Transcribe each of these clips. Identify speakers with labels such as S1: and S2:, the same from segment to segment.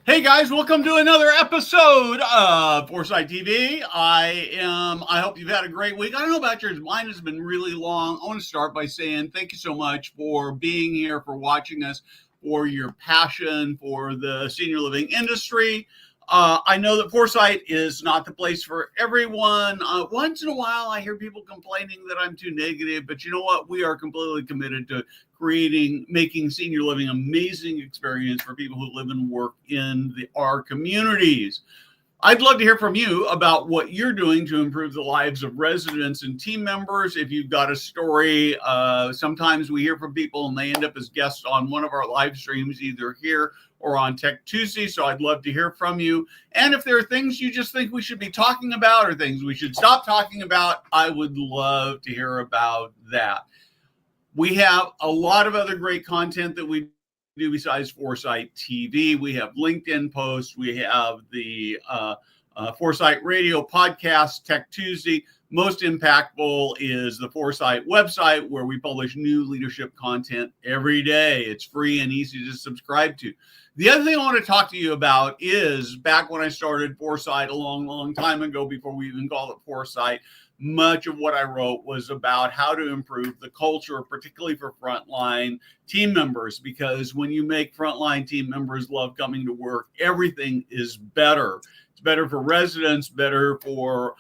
S1: Hey guys, welcome to another episode of Foresight TV. I hope you've had a great week. I don't know about yours. Mine has been really long. I want to start by saying thank you so much for being here, for watching us, for your passion for the senior living industry. I know that Foresight is not the place for everyone. Once in a while, I hear people complaining that I'm too negative, but you know what? We are completely committed to making senior living an amazing experience for people who live and work in our communities. I'd love to hear from you about what you're doing to improve the lives of residents and team members. If you've got a story, sometimes we hear from people and they end up as guests on one of our live streams, either here or on Tech Tuesday. So I'd love to hear from you. And if there are things you just think we should be talking about or things we should stop talking about, I would love to hear about that. We have a lot of other great content that we do besides Foresight TV. We have LinkedIn posts. We have the Foresight Radio podcast, Tech Tuesday. Most impactful is the Foresight website, where we publish new leadership content every day. It's free and easy to subscribe to. The other thing I want to talk to you about is back when I started Foresight a long time ago, before we even called it Foresight, much of what I wrote was about how to improve the culture, particularly for frontline team members, because when you make frontline team members love coming to work, everything is better. It's better for residents, better for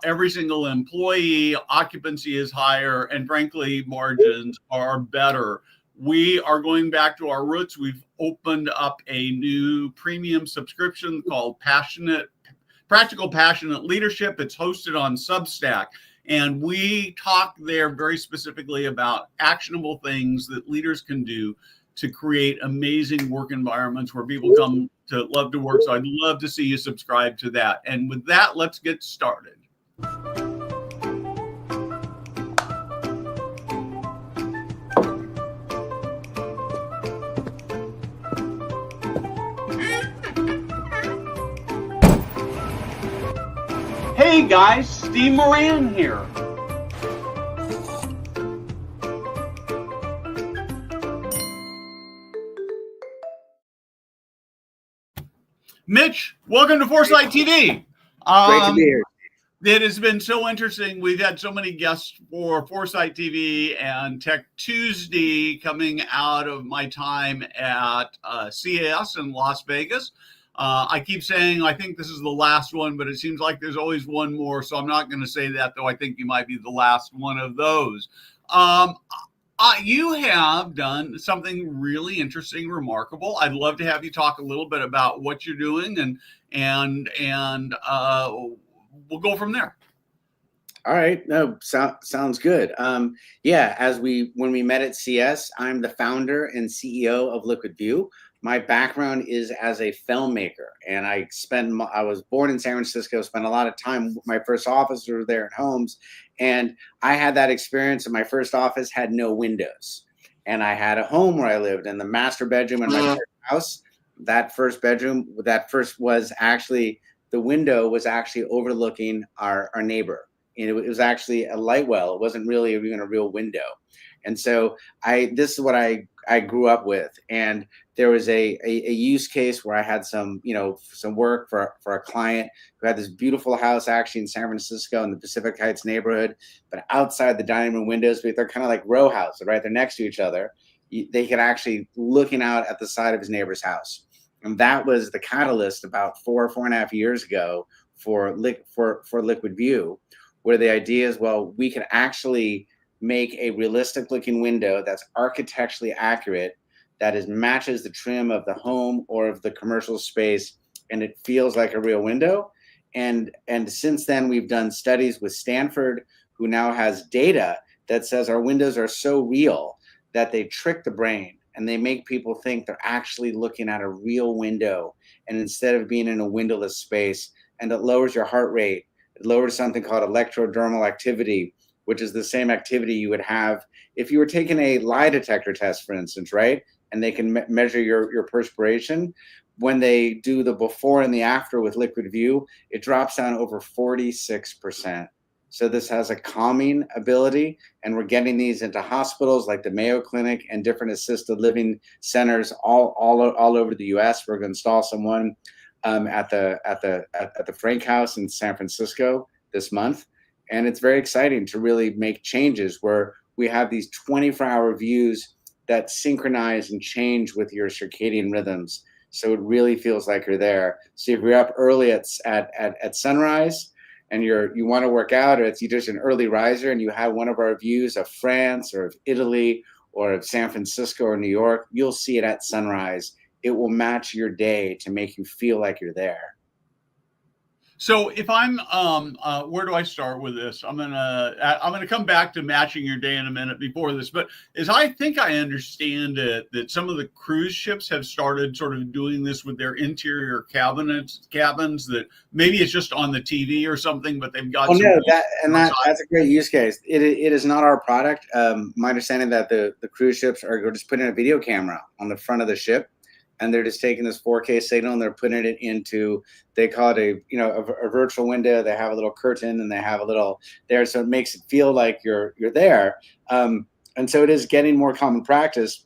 S1: every single employee. Occupancy is higher, and frankly, margins are better. We are going back to our roots. We've opened up a new premium subscription called Practical Passionate Leadership. It's hosted on Substack. And we talk there very specifically about actionable things that leaders can do to create amazing work environments where people come to love to work. So I'd love to see you subscribe to that. And with that, let's get started. Hey guys, Steve Moran here. Mitch, welcome to Foresight TV.
S2: Great to be here.
S1: It has been so interesting. We've had so many guests for Foresight TV and Tech Tuesday coming out of my time at CES in Las Vegas. I keep saying I think this is the last one, but it seems like there's always one more. So I'm not going to say that, though. I think you might be the last one of those. You have done something really interesting, remarkable. I'd love to have you talk a little bit about what you're doing, and we'll go from there.
S2: All right. No, sounds good. When we met at CS, I'm the founder and CEO of LiquidView. My background is as a filmmaker, and I was born in San Francisco, spent a lot of time. My first office was there at homes, and I had that experience. And my first office had no windows, and I had a home where I lived, and the master bedroom in my house, the window was actually overlooking our neighbor. And it was actually a light well. It wasn't really even a real window. And so this is what I grew up with. And there was a use case where I had some work for a client who had this beautiful house actually in San Francisco in the Pacific Heights neighborhood. But outside the dining room windows, they're kind of like row houses, right? They're next to each other. They could actually looking out at the side of his neighbor's house. And that was the catalyst about 4.5 years ago for LiquidView, where the idea is, well, we can actually make a realistic looking window that's architecturally accurate, that matches the trim of the home or of the commercial space, and it feels like a real window. And since then, we've done studies with Stanford, who now has data that says our windows are so real that they trick the brain and they make people think they're actually looking at a real window, and instead of being in a windowless space. And it lowers your heart rate. It lowers something called electrodermal activity, which is the same activity you would have if you were taking a lie detector test, for instance, right? And they can measure your perspiration. When they do the before and the after with LiquidView, it drops down over 46%. So this has a calming ability, and we're getting these into hospitals like the Mayo Clinic and different assisted living centers all over the U.S. We're going to install someone at the Frank House in San Francisco this month, and it's very exciting to really make changes where we have these 24-hour views that synchronize and change with your circadian rhythms. So it really feels like you're there. So if you're up early at sunrise and you want to work out, or it's you're just an early riser and you have one of our views of France or of Italy or of San Francisco or New York, you'll see it at sunrise. It will match your day to make you feel like you're there.
S1: So if I'm, where do I start with this? I'm gonna come back to matching your day in a minute before this, but as I think I understand it, that some of the cruise ships have started sort of doing this with their interior cabins. That maybe it's just on the TV or something, but they've got.
S2: Oh no, that's a great use case. It is not our product. My understanding that the cruise ships are just putting a video camera on the front of the ship, and they're just taking this 4K signal and they're putting it into, they call it a virtual window. They have a little curtain and they have a little there, so it makes it feel like you're there. And so it is getting more common practice.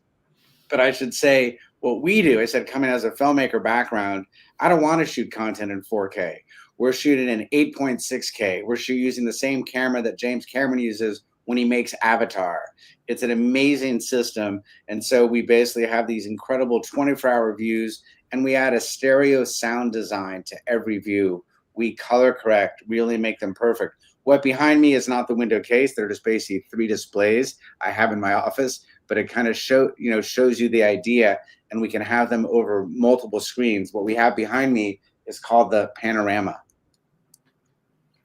S2: But I should say what we do, I said, coming as a filmmaker background, I don't want to shoot content in 4K. We're shooting in 8.6K. We're using the same camera that James Cameron uses when he makes Avatar. It's an amazing system. And so we basically have these incredible 24-hour views, and we add a stereo sound design to every view. We color correct, really make them perfect. What behind me is not the window case. They're just basically 3 displays I have in my office, but it kind of shows you the idea, and we can have them over multiple screens. What we have behind me is called the panorama.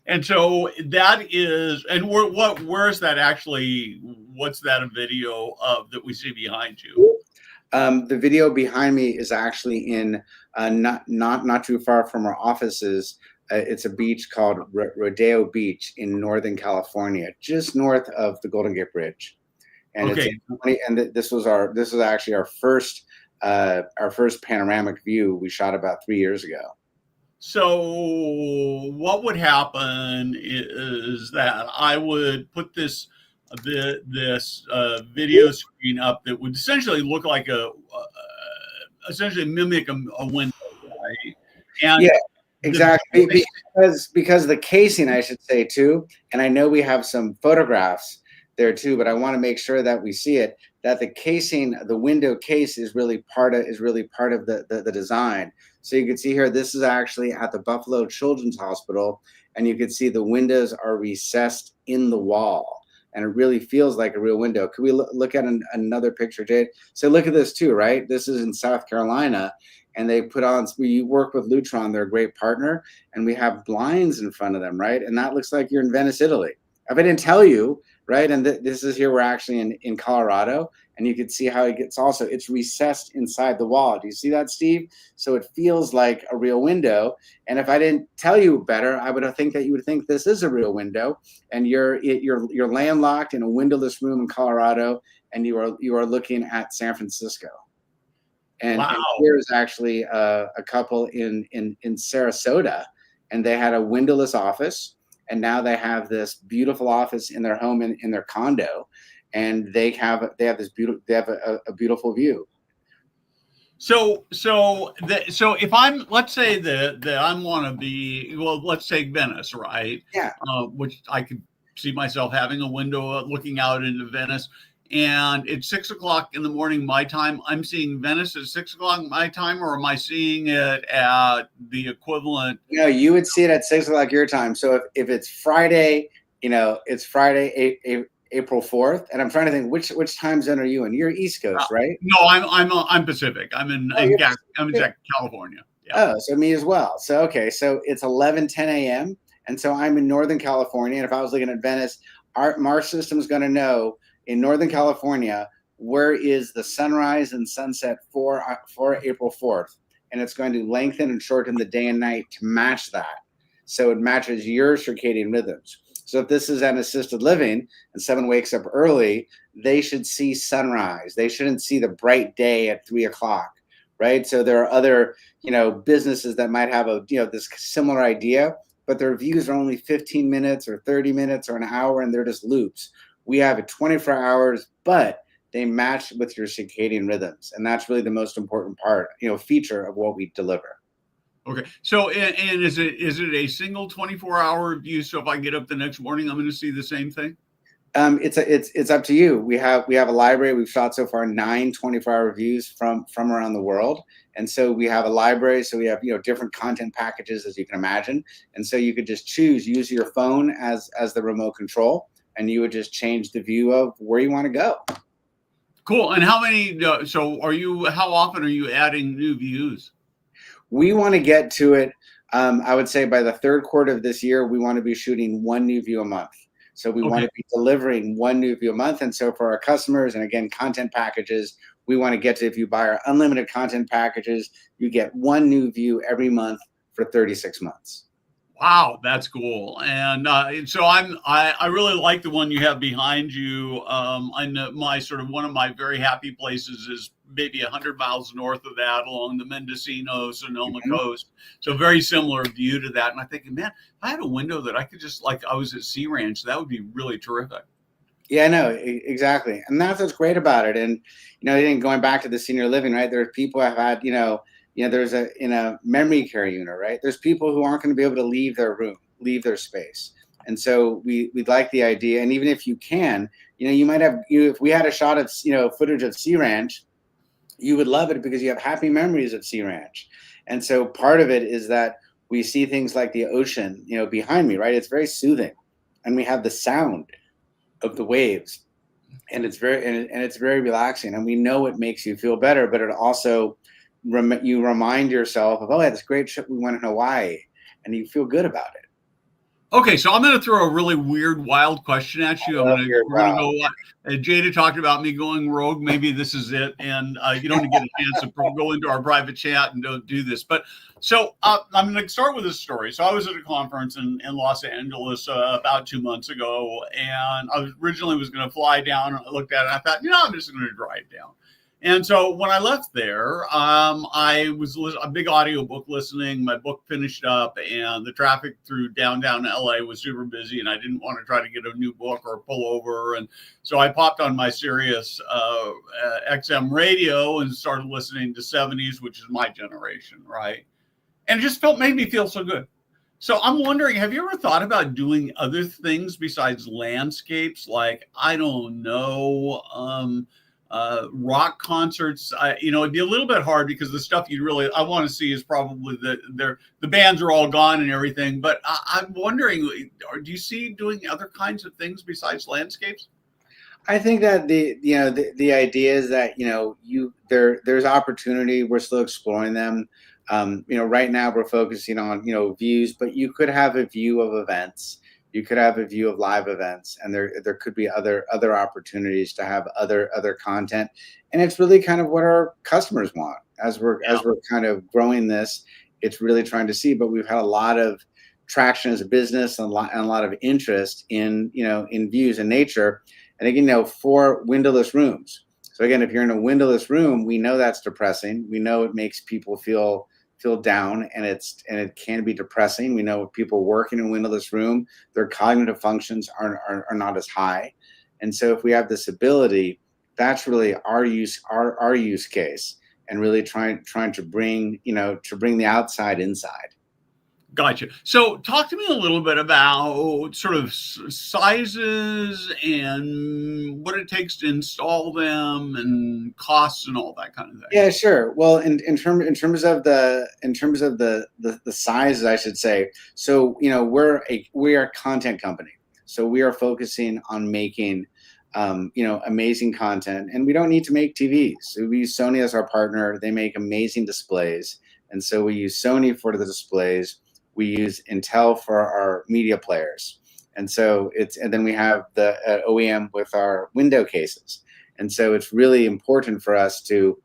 S1: And so that is, and where's that actually? What's that a video of that we see behind you?
S2: The video behind me is actually in not too far from our offices. It's a beach called Rodeo Beach in Northern California, just north of the Golden Gate Bridge. And
S1: okay.
S2: This was actually our first panoramic view we shot about 3 years ago.
S1: So what would happen is that I would put this video screen up that would essentially look like essentially mimic a window, right? And
S2: yeah, exactly. Because the casing, I should say too, and I know we have some photographs there too, but I want to make sure that we see it, that the casing, the window case is really part of the design. So you can see here, this is actually at the Buffalo Children's Hospital, and you can see the windows are recessed in the wall, and it really feels like a real window. Could we look at another picture, Jade? So look at this too, right? This is in South Carolina, and they put on, we work with Lutron, they're a great partner, and we have blinds in front of them, right? And that looks like you're in Venice, Italy. If I didn't tell you, right? And this is here, we're actually in Colorado, and you can see how it's recessed inside the wall. Do you see that, Steve? So it feels like a real window. And if I didn't tell you better, I would think that you would think this is a real window, and you're landlocked in a windowless room in Colorado, and you are looking at San Francisco. And,
S1: wow.
S2: And here's actually a couple in Sarasota, and they had a windowless office. And now they have this beautiful office in their home, in their condo, and they have a beautiful view.
S1: So if I'm, let's say that I want to be, well, let's take Venice, right?
S2: Yeah.
S1: Which I could see myself having a window looking out into Venice, and it's 6 o'clock in the morning my time. I'm seeing Venice at 6 o'clock my time, or am I seeing it at the equivalent?
S2: No, you would see it at 6 o'clock your time. So if it's Friday, it's Friday, April 4th, and I'm trying to think which time zone are you in? You're East Coast, right?
S1: No, I'm Pacific. I'm in California. Yeah.
S2: Oh, so me as well. So okay, so it's 11:10 a.m. and so I'm in Northern California. And if I was looking at Venice, our system is going to know in Northern California where is the sunrise and sunset for April 4th, and it's going to lengthen and shorten the day and night to match that, so it matches your circadian rhythms. So if this is an assisted living and someone wakes up early, they should see sunrise. They shouldn't see the bright day at 3 o'clock, right? So there are other, businesses that might have this similar idea, but their views are only 15 minutes or 30 minutes or an hour, and they're just loops. We have it 24 hours, but they match with your circadian rhythms. And that's really the most important part, feature of what we deliver.
S1: Okay. So, and is it a single 24-hour view? So if I get up the next morning, I'm going to see the same thing?
S2: It's up to you. We have a library. We've shot so far 9 24-hour views from around the world, and so we have a library. So we have different content packages, as you can imagine, and so you could just use your phone as the remote control, and you would just change the view of where you want to go.
S1: Cool. And how many? So how often are you adding new views?
S2: We want to get to it. I would say by the third quarter of this year, we want to be shooting 1 new view a month. So we want to be delivering 1 new view a month. And so for our customers, and again, content packages, we want to get to, if you buy our unlimited content packages, you get 1 new view every month for 36 months.
S1: Wow, that's cool. And so I really like the one you have behind you. I know one of my very happy places is maybe 100 miles north of that along the Mendocino Sonoma coast. So very similar view to that. And I'm thinking, man, if I had a window that I could just, like I was at Sea Ranch, that would be really terrific.
S2: Yeah, no, exactly. And that's what's great about it. And, going back to the senior living, right? There are people who have had, there's in a memory care unit, right? There's people who aren't going to be able to leave their room, leave their space. And so we'd like the idea. And even if you can, you might have, if we had a shot of, footage of Sea Ranch, you would love it because you have happy memories of Sea Ranch. And so part of it is that we see things like the ocean, behind me, right? It's very soothing. And we have the sound of the waves. And it's very relaxing. And we know it makes you feel better, but it also, you remind yourself of, this great trip we went in Hawaii, and you feel good about it.
S1: Okay, so I'm going to throw a really weird, wild question at you. We're going to go. Jada talked about me going rogue. Maybe this is it, and you don't get a chance to go into our private chat and don't do this. But so I'm going to start with this story. So I was at a conference in Los Angeles about 2 months ago, and I originally was going to fly down. I looked at it, and I thought, I'm just going to drive down. And so when I left there, I was a big audiobook listening. My book finished up, and the traffic through downtown LA was super busy, and I didn't want to try to get a new book or pull over. And so I popped on my Sirius XM radio and started listening to 70s, which is my generation, right? And it just made me feel so good. So I'm wondering, have you ever thought about doing other things besides landscapes? Like, I don't know, rock concerts? It'd be a little bit hard because the stuff I want to see is probably the bands are all gone and everything. But I'm wondering, do you see doing other kinds of things besides landscapes?
S2: I think that the idea is that there's opportunity. We're still exploring them. Right now we're focusing on views, but you could have a view of events. You could have a view of live events, and there could be other opportunities to have other content. And it's really kind of what our customers want as we're kind of growing this. It's really trying to see, but we've had a lot of traction as a business and a lot of interest in views in nature. And again, for windowless rooms. So again, if you're in a windowless room, we know that's depressing. We know it makes people feel down, and it can be depressing. We know people working in a windowless room, their cognitive functions are not as high. And so if we have this ability, that's really our use case, and really trying to bring the outside inside.
S1: Gotcha. So talk to me a little bit about sort of sizes and what it takes to install them and costs and all that kind of thing.
S2: Yeah, sure. Well, in terms of the sizes, I should say. So we are a content company. So we are focusing on making amazing content, and we don't need to make TVs. So we use Sony as our partner. They make amazing displays, and so we use Sony for the displays. We use Intel for our media players. And so and then we have the OEM with our window cases. And so it's really important for us to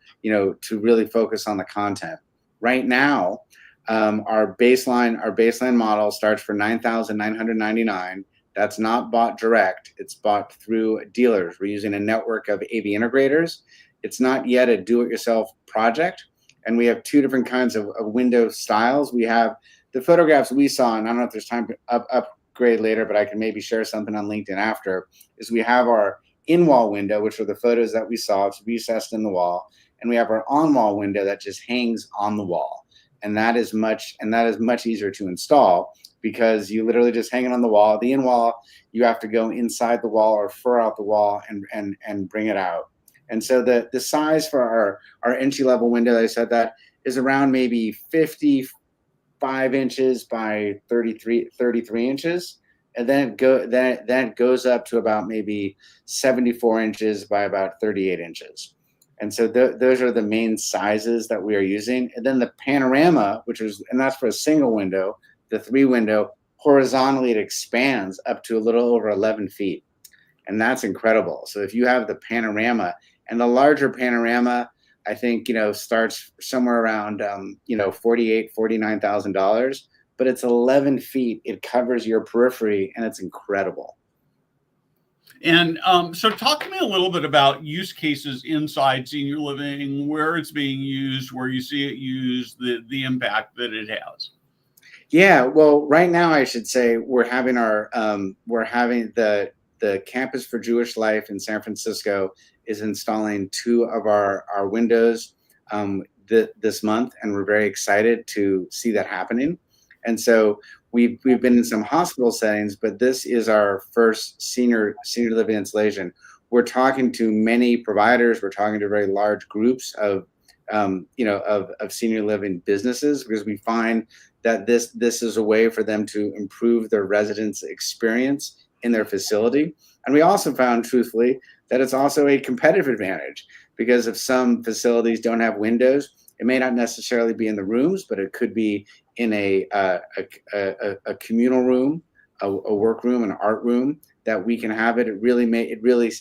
S2: really focus on the content. Right now, our baseline model starts for $9,999. That's not bought direct. It's bought through dealers. We're using a network of AV integrators. It's not yet a do-it-yourself project. And we have 2 different kinds of window styles. We have the photographs we saw, and I don't know if there's time to upgrade later, but I can maybe share something on LinkedIn after, is we have our in-wall window, which are the photos that we saw. It's recessed in the wall. And we have our on-wall window that just hangs on the wall. And that is much easier to install because you literally just hang it on the wall. The in-wall, you have to go inside the wall or fur out the wall and bring it out. And so the size for our entry-level window, I said that, is around maybe 55 inches by 33 inches. And then it goes up to about maybe 74 inches by about 38 inches. And so those are the main sizes that we are using. And then the panorama, and that's for a single window, the 3-window, horizontally it expands up to a little over 11 feet. And that's incredible. So if you have the panorama, and the larger panorama, I think, starts somewhere around, $49,000, but it's 11 feet. It covers your periphery, and it's incredible.
S1: And so talk to me a little bit about use cases inside senior living, where it's being used, where you see it used, the impact that it has.
S2: Yeah, well, right now I should say we're having the Campus for Jewish Life in San Francisco is installing 2 of our windows this month, and we're very excited to see that happening. And so we've been in some hospital settings, but this is our first senior living installation. We're talking to many providers. We're talking to very large groups of senior living businesses, because we find that this is a way for them to improve their residents' experience in their facility. And we also found, truthfully, that it's also a competitive advantage, because if some facilities don't have windows, it may not necessarily be in the rooms, but it could be in a communal room, a work room, an art room, that we can have it. It really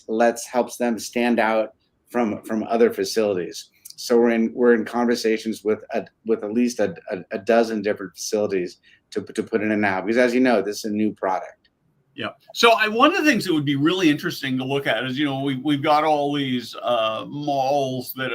S2: helps them stand out from other facilities. So we're in conversations with at least a dozen different facilities to put in now, because, as you know, this is a new product.
S1: Yeah. So one of the things that would be really interesting to look at is, we've got all these malls that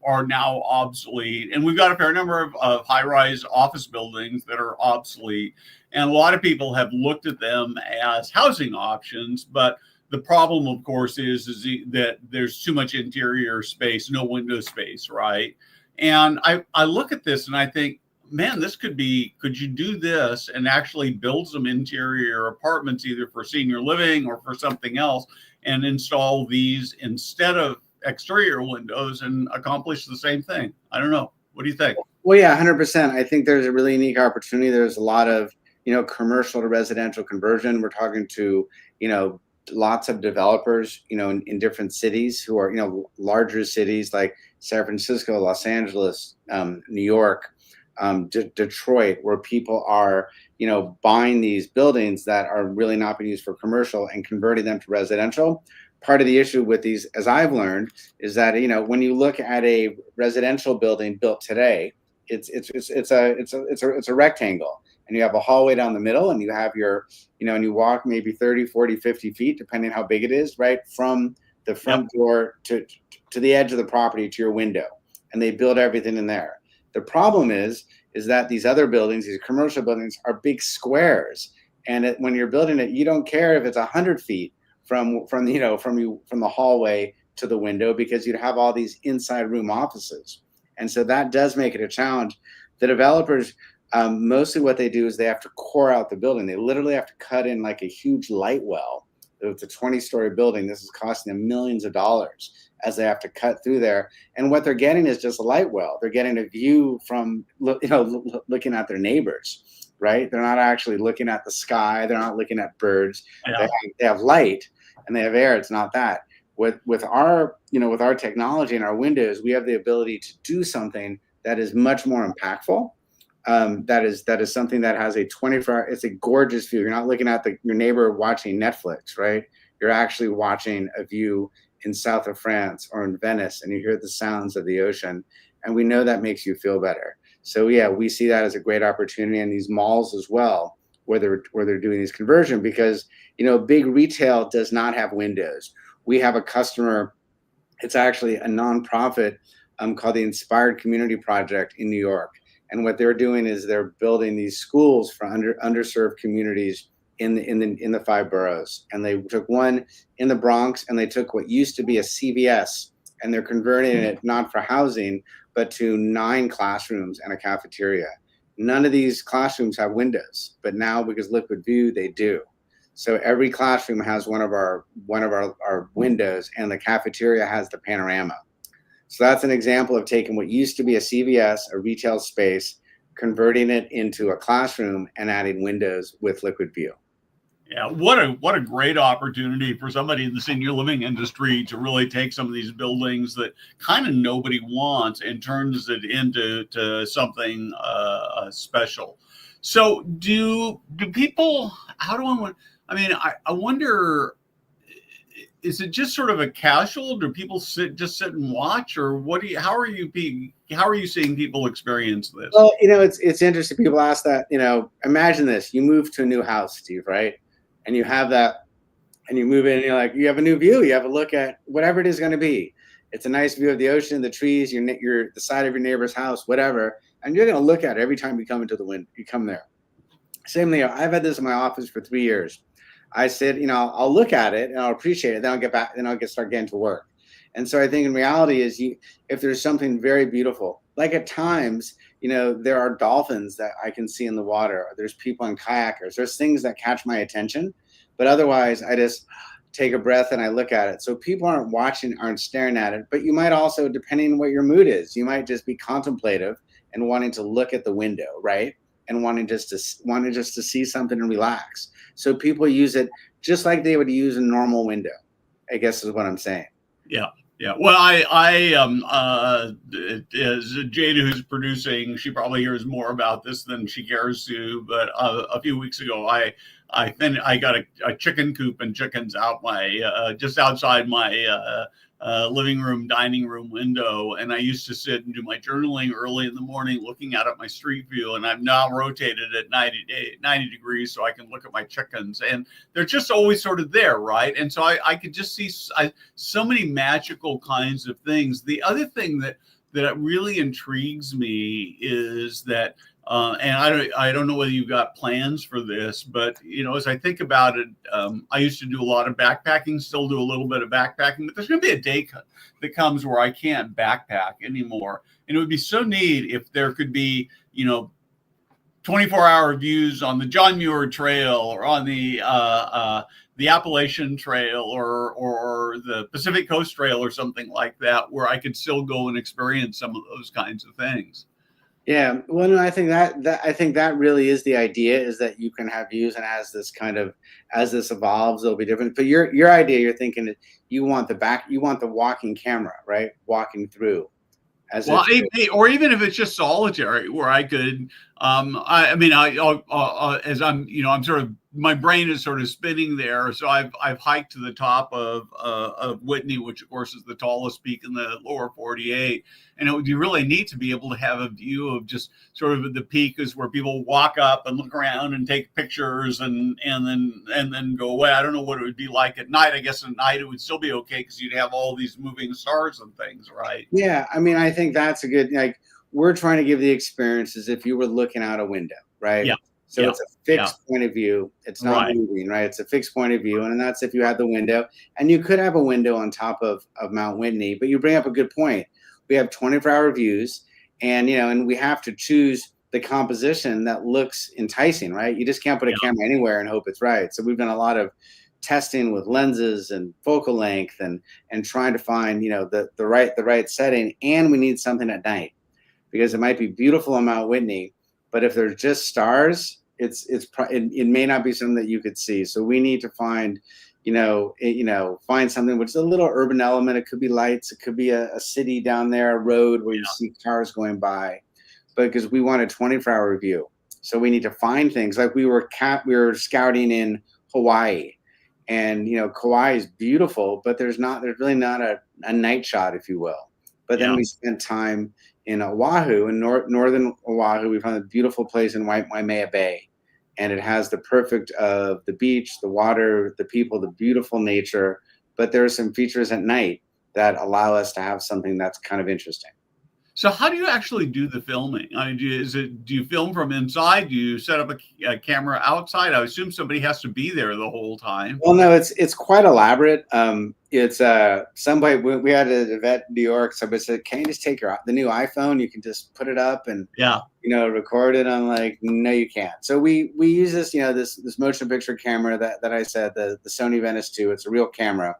S1: are now obsolete, and we've got a fair number of high-rise office buildings that are obsolete. And a lot of people have looked at them as housing options, but the problem, of course, is that there's too much interior space, no window space, right? And I look at this and I think, man, could you do this and actually build some interior apartments, either for senior living or for something else, and install these instead of exterior windows and accomplish the same thing? I don't know. What do you think?
S2: Well, yeah, 100%. I think there's a really unique opportunity. There's a lot of, commercial to residential conversion. We're talking to, lots of developers, in different cities who are, larger cities like San Francisco, Los Angeles, New York, Detroit, where people are, buying these buildings that are really not being used for commercial and converting them to residential. Part of the issue with these, as I've learned, is that, when you look at a residential building built today, it's a rectangle, and you have a hallway down the middle, and you have your, and you walk maybe 30, 40, 50 feet, depending how big it is, right, from the front door to the edge of the property to your window, and they build everything in there. The problem is that these other buildings, these commercial buildings, are big squares, and when you're building it, you don't care if it's 100 feet from the hallway to the window, because you'd have all these inside room offices, and so that does make it a challenge. The developers, mostly what they do is they have to core out the building. They literally have to cut in like a huge light well. It's a 20-story building. This is costing them millions of dollars, as they have to cut through there. And what they're getting is just a light well. They're getting a view from, looking at their neighbors, right? They're not actually looking at the sky. They're not looking at birds. Yeah. They have light and they have air. It's not that. With our technology and our windows, we have the ability to do something that is much more impactful. That is something that has a 24-hour, it's a gorgeous view. You're not looking at your neighbor watching Netflix, right? You're actually watching a view in south of France or in Venice, and you hear the sounds of the ocean. And we know that makes you feel better. So yeah, we see that as a great opportunity in these malls as well, where they're doing these conversion, because, big retail does not have windows. We have a customer, it's actually a nonprofit called the Inspired Community Project in New York. And what they're doing is they're building these schools for underserved communities in the 5 boroughs. And they took one in the Bronx, and they took what used to be a CVS, and they're converting it not for housing, but to 9 classrooms and a cafeteria. None of these classrooms have windows, but now because LiquidView, they do. So every classroom has one of our windows, and the cafeteria has the panorama. So that's an example of taking what used to be a CVS, a retail space, converting it into a classroom and adding windows with LiquidView.
S1: Yeah, what a great opportunity for somebody in the senior living industry to really take some of these buildings that kind of nobody wants and turns it into something special. So do people? How do I mean, I wonder. Is it just sort of a casual? Do people sit and watch, or what do you? How are you seeing people experience this?
S2: Well, it's interesting. People ask that. Imagine this: you move to a new house, Steve, right? And you have that, and you move in, and you're like, you have a new view. You have a look at whatever it is going to be. It's a nice view of the ocean, the trees, the side of your neighbor's house, whatever. And you're going to look at it every time you come into the wind. You come there. Same thing. I've had this in my office for 3 years. I said, I'll look at it and I'll appreciate it. Then I'll get back. Then I'll start getting to work. And so I think in reality is if there's something very beautiful, like at times, there are dolphins that I can see in the water. Or there's people on kayakers. There's things that catch my attention, but otherwise I just take a breath and I look at it. So people aren't watching, aren't staring at it, but you might also, depending on what your mood is, you might just be contemplative and wanting to look at the window, right? And wanting just to see something and relax. So people use it just like they would use a normal window, I guess is what I'm saying.
S1: Yeah. Yeah. Well, as Jade, who's producing, she probably hears more about this than she cares to. But a few weeks ago, I got a chicken coop and chickens out my just outside my living room, dining room window. And I used to sit and do my journaling early in the morning, looking out at my street view. And I've now rotated it 90 degrees so I can look at my chickens. And they're just always sort of there, right? And so I could just see so many magical kinds of things. The other thing that really intrigues me is that, and I don't know whether you've got plans for this, but as I think about it, I used to do a lot of backpacking, still do a little bit of backpacking, but there's going to be a day that comes where I can't backpack anymore, and it would be so neat if there could be 24-hour views on the John Muir Trail or on the Appalachian Trail or the Pacific Coast Trail or something like that, where I could still go and experience some of those kinds of things.
S2: Yeah, well, no, I think that really is the idea, is that you can have views, and as this evolves, it'll be different. But your idea, you're thinking you want the walking camera, right? Walking through.
S1: Or even if it's just solitary, where I could, as I'm sort of, my brain is sort of spinning there. So I've hiked to the top of Whitney, which of course is the tallest peak in the lower 48. And it would be really neat to be able to have a view of just sort of the peak is where people walk up and look around and take pictures and then go away. I don't know what it would be like at night. I guess at night it would still be okay because you'd have all these moving stars and things, right?
S2: Yeah, I mean, I think that's a good, we're trying to give the experience as if you were looking out a window, right?
S1: Yeah.
S2: So it's a fixed point of view. It's not moving, right? It's a fixed point of view. And that's if you had the window. And you could have a window on top of Mount Whitney. But you bring up a good point. We have 24-hour views, and and we have to choose the composition that looks enticing, right? You just can't put a camera anywhere and hope it's right. So we've done a lot of testing with lenses and focal length and trying to find the right setting. And we need something at night, because it might be beautiful on Mount Whitney, but if there's just stars, it may not be something that you could see. So we need to find find something which is a little urban element. It could be lights, it could be a city down there, a road where you see cars going by, but because we want a 24-hour view. So we need to find things like we were scouting in Hawaii, and Kauai is beautiful, but there's really not a night shot, if you will. But then we spent time in Oahu, in northern Oahu. We found a beautiful place in Waimea Bay. And it has the perfect of the beach, the water, the people, the beautiful nature. But there are some features at night that allow us to have something that's kind of interesting.
S1: So how do you actually do the filming? I mean, do you film from inside? Do you set up a camera outside? I assume somebody has to be there the whole time.
S2: Well, no, it's quite elaborate. It's somebody we had an event in New York. Somebody said, "Can you just take the new iPhone? You can just put it up and
S1: Yeah.
S2: record it." I'm like, "No, you can't." So we use this this motion picture camera that I said, the Sony Venice 2. It's a real camera,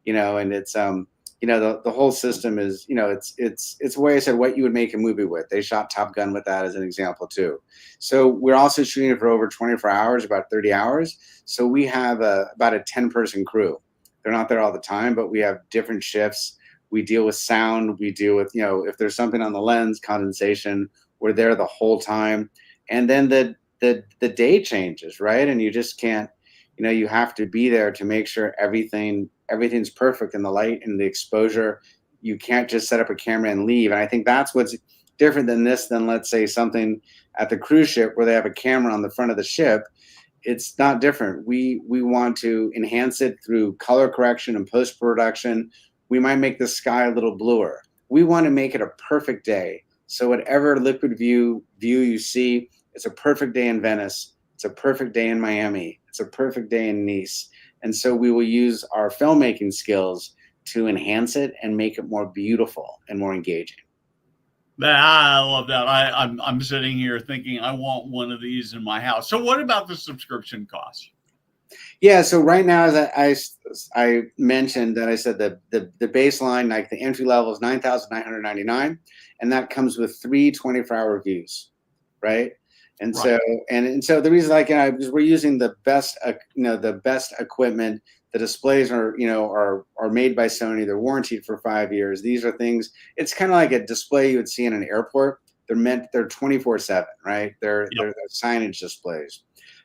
S2: and it's the whole system is it's where I said what you would make a movie with. They shot Top Gun with that as an example too. So we're also shooting it for over 24 hours, about 30 hours. So we have about a 10-person crew. They're not there all the time, but we have different shifts. We deal with sound. We deal with if there's something on the lens, condensation. We're there the whole time, and then the day changes, right? And you just can't. You have to be there to make sure everything's perfect in the light and the exposure. You can't just set up a camera and leave. And I think that's what's different than let's say something at the cruise ship where they have a camera on the front of the ship. It's not different. We want to enhance it through color correction and post-production. We might make the sky a little bluer. We want to make it a perfect day. So whatever liquid view you see, it's a perfect day in Venice. It's a perfect day in Miami. It's a perfect day in Nice. And so we will use our filmmaking skills to enhance it and make it more beautiful and more engaging.
S1: I love that. I'm sitting here thinking I want one of these in my house. So what about the subscription cost?
S2: Yeah, so right now, as I mentioned, that I said the baseline, like the entry level, is $9,999, and that comes with 3 24-hour views, right? And
S1: Right.
S2: so the reason because we're using the best the best equipment. The displays are made by Sony. They're warranted for 5 years. These are things. It's kind of like a display you would see in an airport. They're 24/7, right? They're signage displays.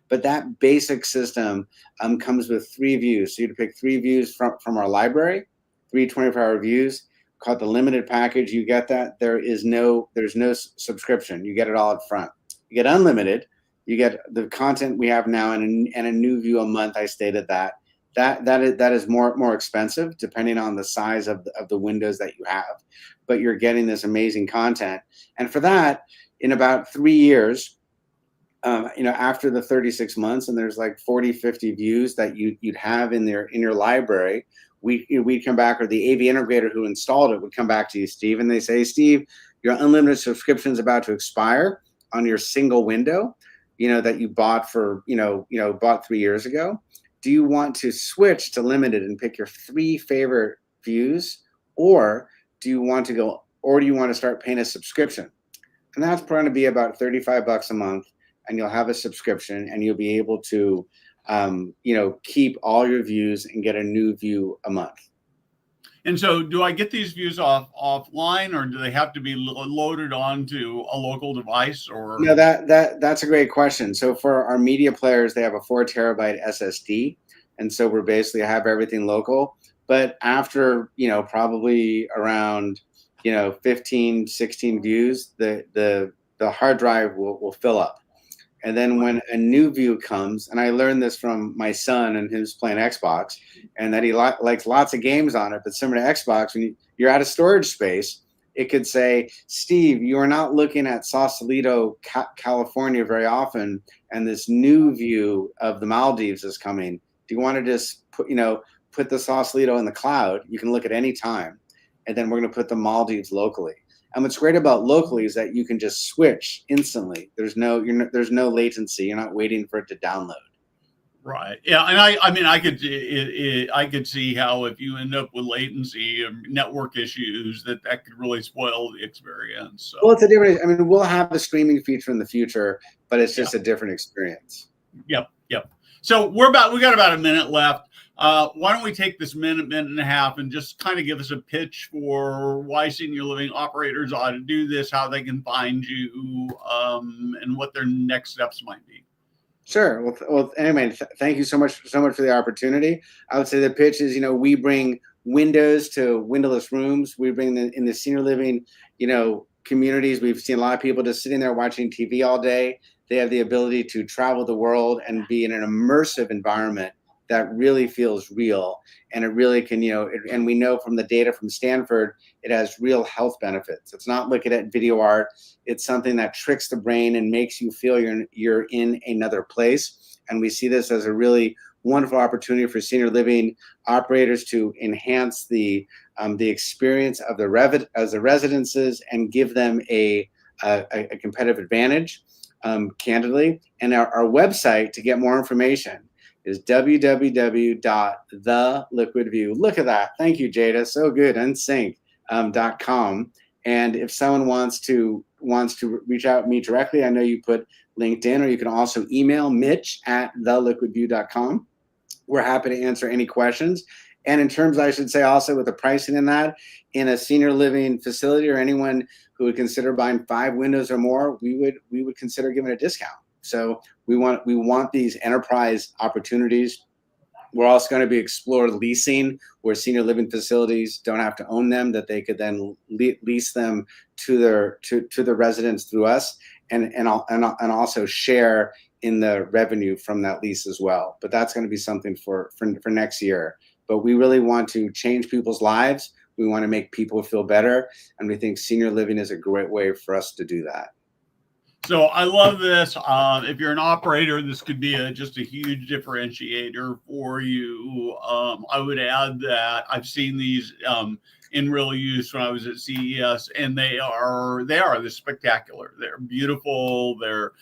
S2: But that basic system comes with 3 views. So you'd pick 3 views from our library, 3 24-hour views, called the limited package. You get that. There's no subscription. You get it all up front. You get unlimited. You get the content we have now and a new view a month. I stated that is more expensive depending on the size of the windows that you have, but you're getting this amazing content. And for that, in about 3 years, after the 36 months, and there's like 40, 50 views that you'd have in your library, we'd come back, or the AV integrator who installed it would come back to you, Steve, and they say, "Steve, your unlimited subscription is about to expire on your single window, that you bought bought 3 years ago. Do you want to switch to limited and pick your 3 favorite views, or do you want to start paying a subscription?" And that's going to be about $35 a month, and you'll have a subscription, and you'll be able to, keep all your views and get a new view a month.
S1: And so, do I get these views offline, or do they have to be loaded onto a local device? Or
S2: No, that's a great question. So for our media players, they have a 4 terabyte SSD, and so we're basically have everything local. But after probably around 15, 16 views, the hard drive will fill up. And then when a new view comes, and I learned this from my son, and he was playing Xbox, and that he likes lots of games on it, but similar to Xbox, when you're out of storage space, it could say, "Steve, you are not looking at Sausalito, California very often, and this new view of the Maldives is coming. Do you want to just put the Sausalito in the cloud? You can look at any time, and then we're going to put the Maldives locally." And what's great about locally is that you can just switch instantly. There's no latency. You're not waiting for it to download.
S1: Right. Yeah, and I mean, I could see how if you end up with latency and network issues, that could really spoil the experience. So.
S2: Well, it's a different. I mean, we'll have a streaming feature in the future, but it's just a different experience.
S1: Yep. So we got about a minute left. Why don't we take this minute and a half and just kind of give us a pitch for why senior living operators ought to do this, how they can find you, and what their next steps might be.
S2: Sure. Well, anyway, thank you so much for the opportunity. I would say the pitch is, we bring windows to windowless rooms. We bring in the senior living, communities. We've seen a lot of people just sitting there watching TV all day. They have the ability to travel the world and be in an immersive environment that really feels real, and it really can, and we know from the data from Stanford, it has real health benefits. It's not looking at video art. It's something that tricks the brain and makes you feel you're in another place. And we see this as a really wonderful opportunity for senior living operators to enhance the experience of the residences and give them a competitive advantage, candidly. And our website to get more information is www.theliquidview. Look at that. Thank you, Jada. So good. Unsync.com. And if someone wants to reach out to me directly, I know you put LinkedIn, or you can also email mitch@theliquidview.com. We're happy to answer any questions. And in terms, I should say also, with the pricing in that, in a senior living facility, or anyone who would consider buying 5 windows or more, we would consider giving a discount. So we want these enterprise opportunities. We're also going to be explore leasing, where senior living facilities don't have to own them, that they could then lease them to the residents through us, and also share in the revenue from that lease as well. But that's going to be something for next year. But we really want to change people's lives. We want to make people feel better, and we think senior living is a great way for us to do that.
S1: So I love this. If you're an operator, this could be just a huge differentiator for you. I would add that I've seen these in real use when I was at CES, and they're spectacular. They're beautiful. They're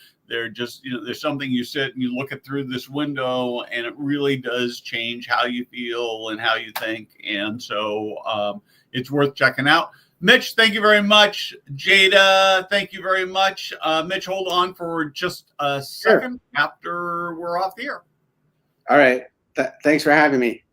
S1: just, there's something, you sit and you look it through this window, and it really does change how you feel and how you think. And so it's worth checking out. Mitch, thank you very much. Jada, thank you very much. Mitch, hold on for just a second after we're off the air.
S2: All right. Thanks for having me.